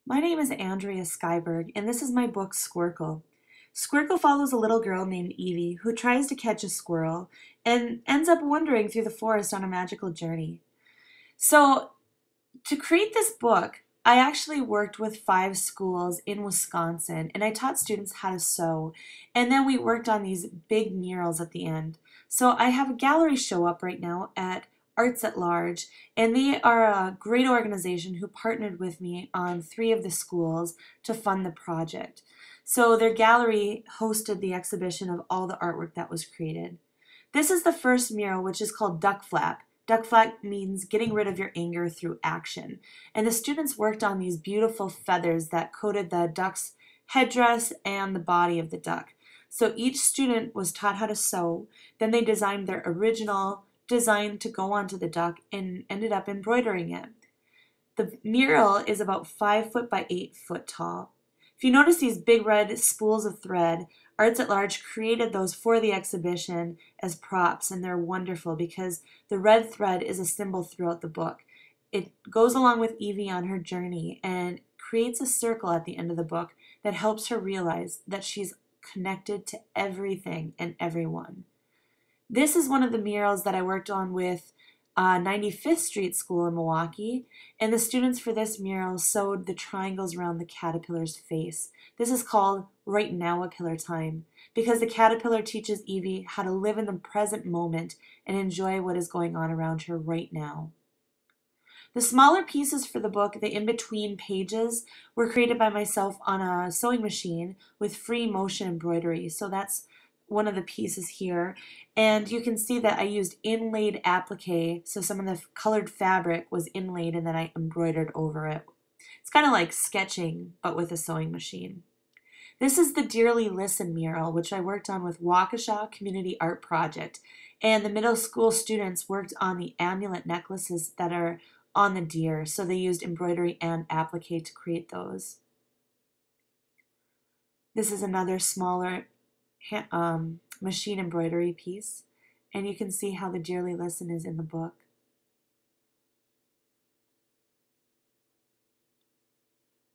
My name is Andrea Skyberg, and this is my book, Squircle. Squircle follows a little girl named Evie who tries to catch a squirrel and ends up wandering through the forest on a magical journey. So, to create this book, I actually worked with 5 schools in Wisconsin and I taught students how to sew. And then we worked on these big murals at the end. So I have a gallery show up right now at Arts at Large, and they are a great organization who partnered with me on 3 of the schools to fund the project. So their gallery hosted the exhibition of all the artwork that was created. This is the first mural, which is called Duck Flap. Duck flap means getting rid of your anger through action. And the students worked on these beautiful feathers that coated the duck's headdress and the body of the duck. So each student was taught how to sew. Then they designed their original design to go onto the duck and ended up embroidering it. The mural is about 5 foot by 8 foot tall. If you notice these big red spools of thread, Arts at Large created those for the exhibition as props, and they're wonderful because the red thread is a symbol throughout the book. It goes along with Evie on her journey and creates a circle at the end of the book that helps her realize that she's connected to everything and everyone. This is one of the murals that I worked on with 95th Street School in Milwaukee, and the students for this mural sewed the triangles around the caterpillar's face. This is called Right Now a Killer Time, because the caterpillar teaches Evie how to live in the present moment and enjoy what is going on around her right now. The smaller pieces for the book, the in-between pages, were created by myself on a sewing machine with free motion embroidery. So that's one of the pieces here. And you can see that I used inlaid applique, so some of the colored fabric was inlaid and then I embroidered over it. It's kind of like sketching, but with a sewing machine. This is the Dearly Listen mural, which I worked on with Waukesha Community Art Project. And the middle school students worked on the amulet necklaces that are on the deer, so they used embroidery and applique to create those. This is another smaller machine embroidery piece, and you can see how the Dearly Listen is in the book.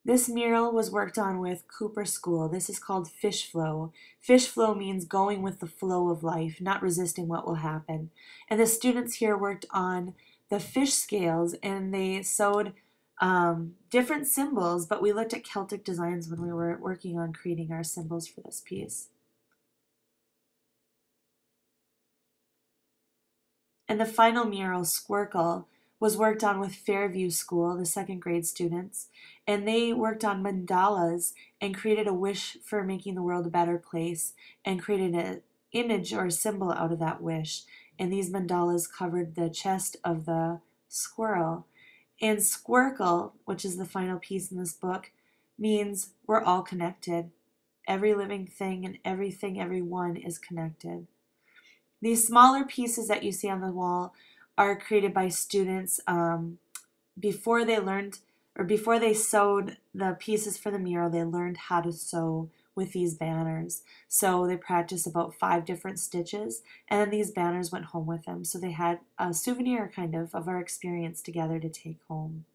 This mural was worked on with Cooper School. This is called Fish Flow. Fish flow means going with the flow of life, not resisting what will happen. And the students here worked on the fish scales, and they sewed different symbols, but we looked at Celtic designs when we were working on creating our symbols for this piece. And the final mural, Squircle, was worked on with Fairview School, the 2nd grade students, and they worked on mandalas and created a wish for making the world a better place and created an image or a symbol out of that wish. And these mandalas covered the chest of the squirrel. And Squircle, which is the final piece in this book, means we're all connected. Every living thing and everything, everyone is connected. These smaller pieces that you see on the wall are created by students before they sewed the pieces for the mural. They learned how to sew with these banners. So they practiced about 5 different stitches, and then these banners went home with them. So they had a souvenir kind of our experience together to take home.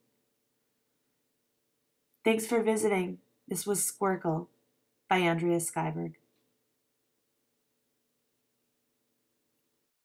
Thanks for visiting. This was Squircle by Andrea Skyberg.